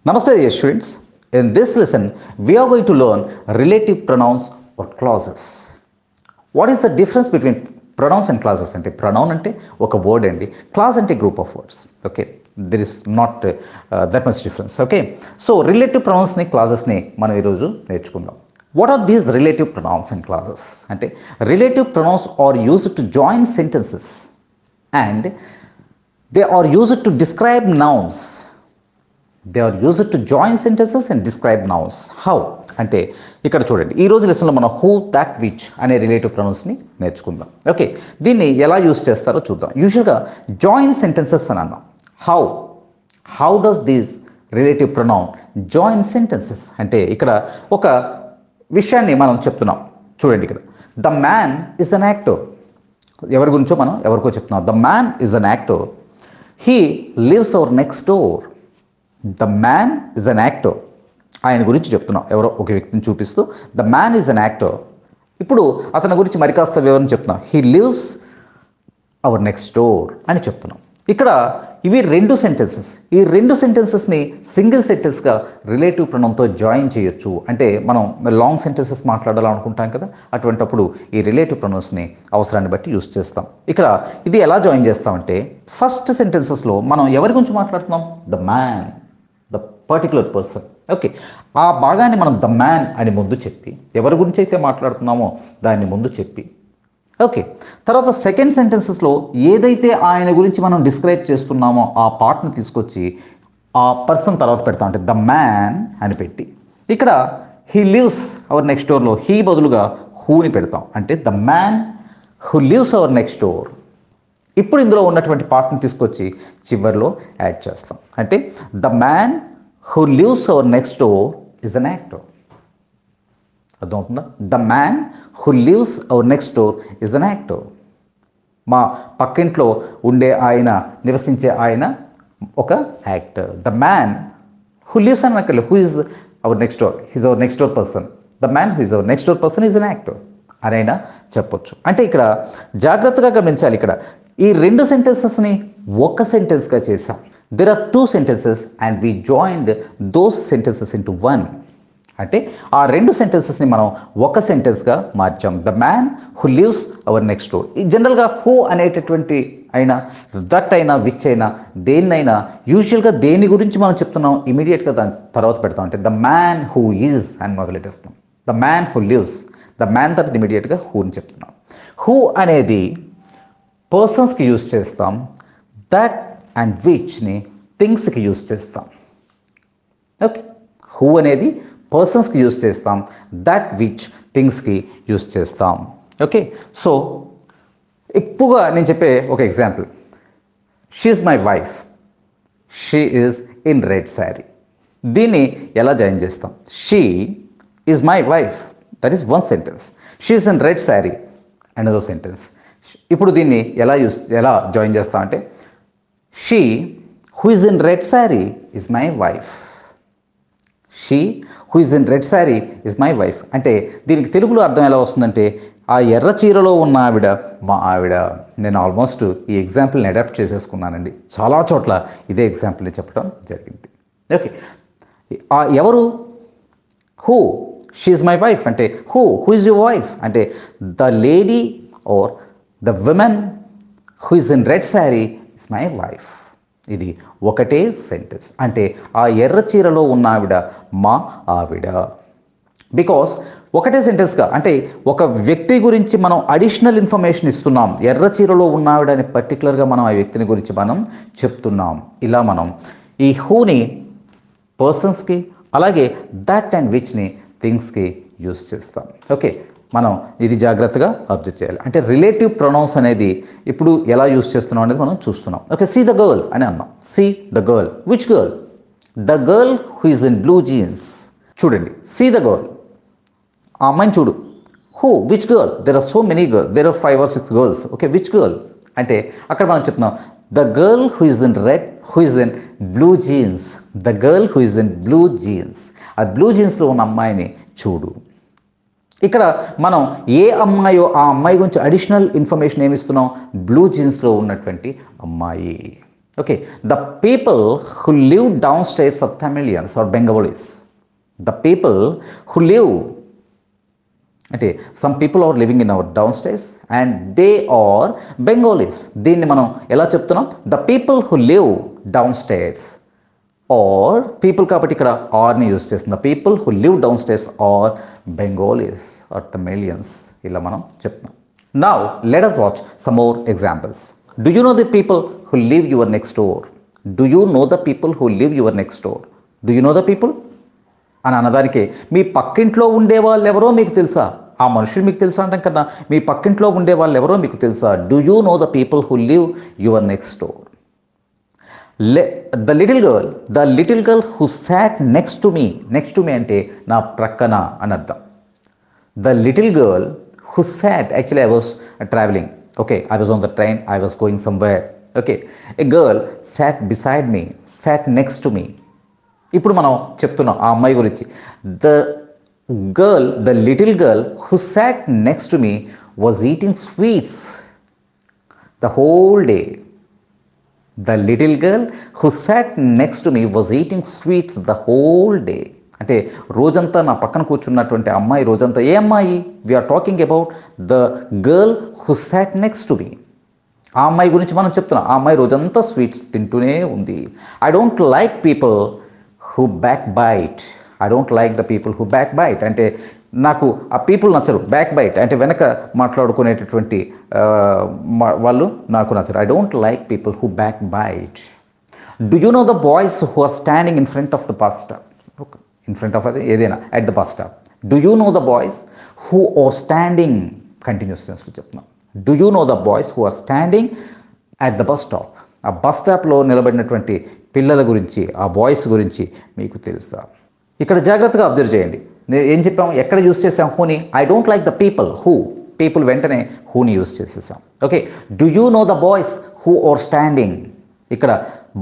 Namaste dear students. In this lesson, we are going to learn relative pronouns or clauses. What is the difference between pronouns and clauses? అంటే pronoun అంటే ఒక word అండి, clause అంటే group of words. Okay, there is not that much difference. Okay, so relative pronouns ని clauses ని మనం ఈరోజు నేర్చుకుందాం. What are these relative pronouns and clauses? అంటే relative pronouns are used to join sentences and they are used to describe nouns. They are used to join sentences and describe nouns. How అంటే ఇక్కడ చూడండి, ఈ రోజు లెసన్లో మనం who, that, which అనే relative ప్రొనౌన్స్ని నేర్చుకుందాం. ఓకే, దీన్ని ఎలా యూజ్ చేస్తారో చూద్దాం. యూజువల్గా జాయిన్ సెంటెన్సెస్ అని అన్నాం. How does these relative pronoun join sentences అంటే ఇక్కడ ఒక విషయాన్ని మనం చెప్తున్నాం. చూడండి, ఇక్కడ the man is an actor. ఎవరి గురించో మనం ఎవరికో చెప్తున్నాం. The man is an actor. He lives our next door. The man is an actor. ఆయన గురించి చెప్తున్నాం, ఎవరో ఒక వ్యక్తిని చూపిస్తూ the man is an actor. ఇప్పుడు అతని గురించి మరి కాస్త వివరణ చెప్తున్నాం. He lives our next door అని చెప్తున్నాం. ఇక్కడ ఇవి రెండు సెంటెన్సెస్. ఈ రెండు సెంటెన్సెస్ని సింగిల్ సెంటెన్స్గా రిలేటివ్ ప్రొనౌన్తో జాయిన్ చేయొచ్చు. అంటే మనం లాంగ్ సెంటెన్సెస్ మాట్లాడాలనుకుంటాం కదా, అటువంటప్పుడు ఈ రిలేటివ్ ప్రొనౌన్స్ని అవసరాన్ని బట్టి యూస్ చేస్తాం. ఇక్కడ ఇది ఎలా జాయిన్ చేస్తామంటే, ఫస్ట్ సెంటెన్సెస్లో మనం ఎవరి గురించి మాట్లాడుతున్నాం? The man, the particular person. Okay, ఆ భాగాన్ని మనం ద మ్యాన్ అని ముందు చెప్పి, ఎవరి గురించి అయితే మాట్లాడుతున్నామో దాన్ని ముందు చెప్పి, ఓకే, తర్వాత సెకండ్ సెంటెన్సెస్లో ఏదైతే ఆయన గురించి మనం డిస్క్రైబ్ చేస్తున్నామో ఆ పార్ట్ని తీసుకొచ్చి ఆ పర్సన్ తర్వాత పెడతాం. అంటే ద మ్యాన్ అని పెట్టి, ఇక్కడ హీ లివ్స్ అవర్ నెక్స్ట్ డోర్లో హీ బదులుగా హూని పెడతాం. అంటే the man who lives our next door. ఇప్పుడు ఇందులో ఉన్నటువంటి పార్ట్ని తీసుకొచ్చి చివరిలో యాడ్ చేస్తాం. అంటే the man who lives our next door is an actor. అర్థమవుతుందా? The man who lives our next door is an actor. మా పక్కింట్లో ఉండే ఆయన, నివసించే ఆయన ఒక actor. The man who lives అని అక్కడ who is our next door, he's our next door person. The man who is our next door person is an actor అనైనా చెప్పొచ్చు. అంటే ఇక్కడ జాగ్రత్తగా గమనించాలి. ఇక్కడ ఈ రెండు సెంటెన్సెస్ని ఒక సెంటెన్స్గా చేసాం. There are two sentences and we joined those sentences into one. అంటే ఆ రెండు సెంటెన్సెస్ని మనం ఒక సెంటెన్స్గా మార్చాం. The man who lives our next door. జనరల్గా హూ అనేటటువంటి అయినా, దట్ అయినా, విచ్ అయినా, దేన్నైనా యూజువల్గా దేని గురించి మనం చెప్తున్నాం ఇమీడియట్గా దాని తర్వాత పెడతాం. అంటే ద మ్యాన్ హూ ఈజ్ అని మొదలెట్టేస్తాం. The man who lives, the man తర్వాత ఇమీడియట్గా హూని చెప్తున్నాం. హూ అనేది పర్సన్స్కి యూజ్ చేస్తాం. దట్ అండ్ విచ్ని థింగ్స్కి యూజ్ చేస్తాం. ఓకే, హూ అనేది పర్సన్స్కి యూజ్ చేస్తాం. దట్ విచ్ థింగ్స్కి యూజ్ చేస్తాం. ఓకే, సో ఎక్కువగా నేను చెప్పే ఒక example, she is my wife. She is in red sari. దీన్ని ఎలా జాయిన్ చేస్తాం? She is my wife, that is one sentence. She is in red sari another sentence. ఇప్పుడు దీన్ని ఎలా జాయిన్ చేస్తాం అంటే, she who is in red sari is my wife. She who is in red sari is my wife. అంటే దీనికి తెలుగులో అర్థం ఎలా వస్తుందంటే, ఆ ఎర్ర చీరలో ఉన్న ఆవిడ మా ఆవిడ. నేను ఆల్మోస్ట్ ఈ ఎగ్జాంపుల్ని అడాప్ట్ చేసేసుకున్నానండి. చాలా చోట్ల ఇదే ఎగ్జాంపుల్ని చెప్పడం జరిగింది. ఓకే, ఎవరు? Who, she is my wife. అంటే హూ ఈజ్ యువర్ వైఫ్ అంటే the lady or the women who is in red sari is my wife. ఇది ఒకటే సెంటెన్స్. అంటే ఆ ఎర్ర చీరలో ఉన్న ఆవిడ మా ఆవిడ. బికాస్ ఒకటే సెంటెన్స్గా, అంటే ఒక వ్యక్తి గురించి మనం అడిషనల్ ఇన్ఫర్మేషన్ ఇస్తున్నాం. ఎర్ర చీరలో ఉన్న ఆవిడ అని పర్టికులర్గా మనం ఆ వ్యక్తిని గురించి మనం చెప్తున్నాం. ఇలా మనం ఈ హూని పర్సన్స్కి, అలాగే దట్ అండ్ విచ్ని థింగ్స్కి యూస్ చేస్తాం. ఓకే, మనం ఇది జాగ్రత్తగా అబ్జర్వ్ చేయాలి. అంటే రిలేటివ్ ప్రొనౌన్స్ అనేది ఇప్పుడు ఎలా యూస్ చేస్తున్నాం అనేది మనం చూస్తున్నాం. ఓకే, సీ ద గర్ల్ అని అన్నాం. See the girl. Which girl? The girl who is in blue jeans. చూడండి, సీ ద గర్ల్, ఆ అమ్మాయిని చూడు. Who, which girl? There are so many girls, there are 5 or 6 girls. Okay, which girl అంటే అక్కడ మనం చెప్తున్నాం the girl who is in red, who is in blue jeans. The girl who is in blue jeans. ఆ blue జీన్స్లో ఉన్న అమ్మాయిని చూడు. ఇక్కడ మనం ఏ అమ్మాయో ఆ అమ్మాయి గురించి అడిషనల్ ఇన్ఫర్మేషన్ ఏమిస్తున్నాం? బ్లూ జీన్స్లో ఉన్నటువంటి అమ్మాయి. Okay, the people who live downstairs are Tamilians or Bengalis. The people who live, అంటే some people are living in our downstairs and they are Bengalis. దీన్ని మనం ఎలా చెప్తున్నాం? The people who live downstairs are people కాబట్టి ఇక్కడ ఆర్ని use చేస్తుంది. The people who live downstairs are Bengalis or Tamilians, ఇలా మనం చెప్తున్నాం. Now let us watch some more examples. Do you know the people who live your next door? Do you know the people who live your next door? Do you know the people అని అన్నదానికి మీ పక్కింట్లో ఉండే వాళ్ళు ఎవరో మీకు తెలుసా? ఆ మనుషులు మీకు తెలుసా అంటే కన్నా మీ పక్కింట్లో ఉండే వాళ్ళు ఎవరో మీకు తెలుసా? Do you know the people who live your next door? The little girl who sat next to me. Next to me అంటే నా ప్రక్కన అని అర్థం. The little girl who sat, actually I was travelling, okay, I was on the train, I was going somewhere, okay, a girl sat beside me, sat next to me. ఇప్పుడు మనం చెప్తున్నాం ఆ అమ్మాయి గురించి. The little girl who sat next to me was eating sweets the whole day. The little girl who sat next to me was eating sweets the whole day. అంటే రోజంతా నా పక్కన కూర్చున్నటువంటి అమ్మాయి రోజంతా, ఏ అమ్మాయి? We are talking about the girl who sat next to me. ఆ అమ్మాయి గురించి మనం చెప్తున్నాం. ఆ అమ్మాయి రోజంతా స్వీట్స్ తింటూనే ఉంది. I don't like people who back byte. I don't like the people who back byte అంటే నాకు ఆ పీపుల్ నచ్చరు. బ్యాక్ బైట్ అంటే వెనక మాట్లాడుకునేటటువంటి వాళ్ళు నాకు నచ్చరు. I don't like people who back bite. Do you know the boys who are standing in front of the bus stop? In front of అది ఏదైనా at the bus stop. Do you know the boys who are standing, continuous టెన్స్లో చెప్తున్నాం. Do you know the boys who are standing at the bus stop? ఆ bus స్టాప్లో నిలబడినటువంటి పిల్లల గురించి, ఆ బాయ్స్ గురించి మీకు తెలుసా? ఇక్కడ జాగ్రత్తగా అబ్జర్వ్ చేయండి. నేను ఏం చెప్పాము, ఎక్కడ యూస్ చేసాం? హూని. I don't like the people, who, people వెంటనే హూని యూస్ చేసేసాం. Okay, do you know the boys who are standing? ఇక్కడ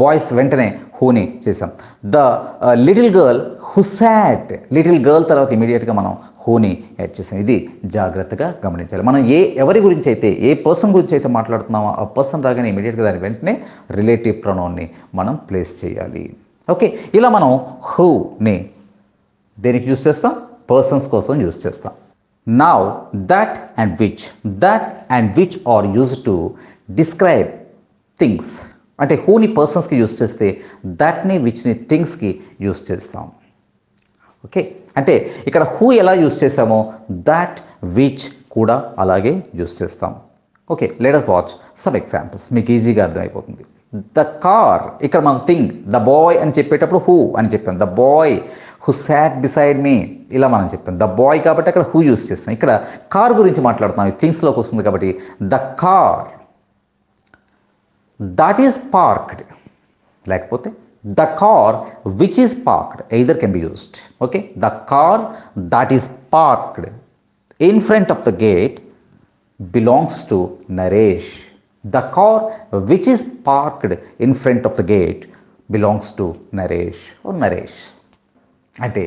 బాయ్స్ వెంటనే హూని చేసాం. The little girl who sat, little girl తర్వాత ఇమీడియట్గా మనం హూని యాడ్ చేసాం. ఇది జాగ్రత్తగా గమనించాలి. మనం ఎవరి గురించి అయితే, ఏ పర్సన్ గురించి అయితే మాట్లాడుతున్నామో ఆ పర్సన్ రాగానే ఇమీడియట్గా దాని వెంటనే రిలేటివ్ ప్రొనౌన్ని మనం ప్లేస్ చేయాలి. ఓకే, ఇలా మనం హూని దేనికి యూస్ చేస్తాం? పర్సన్స్ కోసం యూస్ చేస్తాం. Now that and which are used to describe things. అంటే హూని పర్సన్స్కి యూస్ చేస్తే దట్ని విచ్ని థింగ్స్కి యూస్ చేస్తాం. ఓకే, అంటే ఇక్కడ హూ ఎలా యూస్ చేసామో దట్ విచ్ కూడా అలాగే యూస్ చేస్తాం. Okay, let us watch some examples. మీకు ఈజీగా అర్థమైపోతుంది. ద కార్, ఇక్కడ మనం థింగ్, ద బాయ్ అని చెప్పేటప్పుడు హూ అని చెప్పాం. The boy who sat beside me, ఇలా మనం చెప్పాం. ద బాయ్ కాబట్టి అక్కడ హూ యూస్ చేస్తాం. ఇక్కడ కార్ గురించి మాట్లాడుతున్నాం, థింగ్స్లోకి వస్తుంది కాబట్టి the car that is parked, లేకపోతే the car which is parked, either can be used. Okay, the car that is parked in front of the gate belongs to Naresh. The car which is parked in front of the gate belongs to Naresh or Naresh. అంటే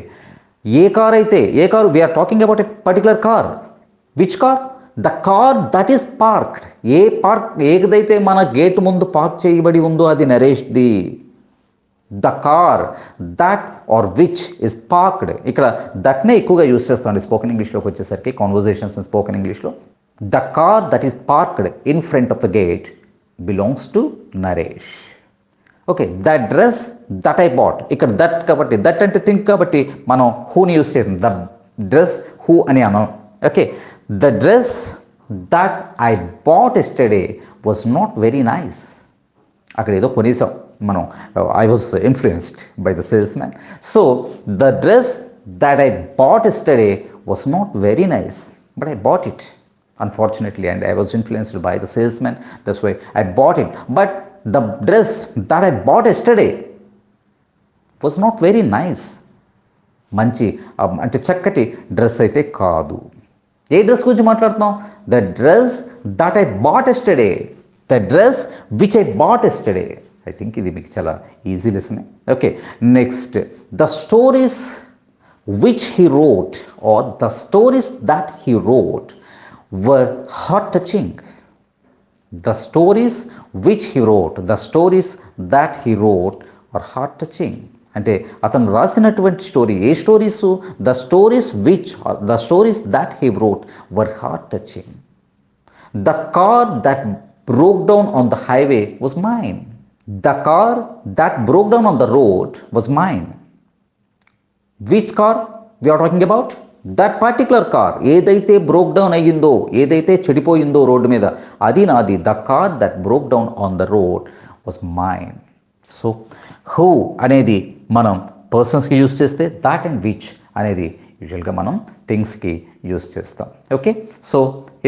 ఏ car, we are talking about a particular car. Which car? The car that is parked. ఏదైతే మన gate ముందు park చేయబడి ఉందో అది నరేష్ది. The car that are which is parked. ఇక్కడ దట్నే ఎక్కువగా యూస్ చేస్తామండి స్పోకెన్ ఇంగ్లీష్లోకి వచ్చేసరికి, కాన్వర్జేషన్స్ ఇన్ స్పోకెన్ ఇంగ్లీష్లో. The car that is parked in front of the gate belongs to Naresh. Okay, the dress that I bought, ఇక్కడ దట్ కాబట్టి, దట్ అంటే థింక్ కాబట్టి మనం హూని యూస్ చేస్తాం. ద డ్రెస్ హూ అని అనం. Okay, the dress that I bought yesterday was not very nice. అక్కడ ఏదో కొనేసాం మనం, I was influenced by the salesman. So the dress that I bought yesterday was not very nice, but I bought it unfortunately and I was influenced by the salesman. That's why I bought it. But the dress that I bought yesterday was not very nice. మంచి అంటే చక్కటి dress అయితే కాదు. ఏ dress గురించి మాట్లాడుతున్నాం? The dress that I bought yesterday, the dress which I bought yesterday. I think ఇది మీకు చాలా easy lesson. Okay, next the stories which he wrote or the stories that he wrote were heart touching. The stories which he wrote, the stories that he wrote are heart touching. అంటే అతను రాసినటువంటి story, ఏ stories? The stories which, the stories that he wrote were heart touching. The car that broke down on the highway was mine. The car that broke down on the road was mine. Which car we are talking about? That particular car. ఏదైతే broke down అయ్యిందో, ఏదైతే చెడిపోయిందో road మీద, అది నాది. The car that broke down on the road was mine. So who అనేది మనం పర్సన్స్కి యూజ్ చేస్తే, దాట్ అండ్ విచ్ అనేది యూజువల్గా మనం థింగ్స్కి యూజ్ చేస్తాం. ఓకే, సో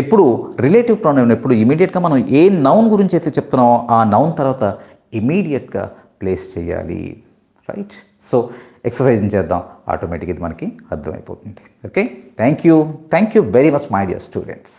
ఎప్పుడు రిలేటివ్ ప్రొనౌన్ ఎప్పుడు ఇమీడియట్గా మనం ఏ నౌన్ గురించి అయితే చెప్తున్నామో ఆ నౌన్ తర్వాత ఇమీడియట్గా ప్లేస్ చేయాలి. రైట్, సో ఎక్సర్సైజ్ చేద్దాం, ఆటోమేటిక్గా ఇది మనకి అర్థమైపోతుంది. Okay, thank you very much my dear students.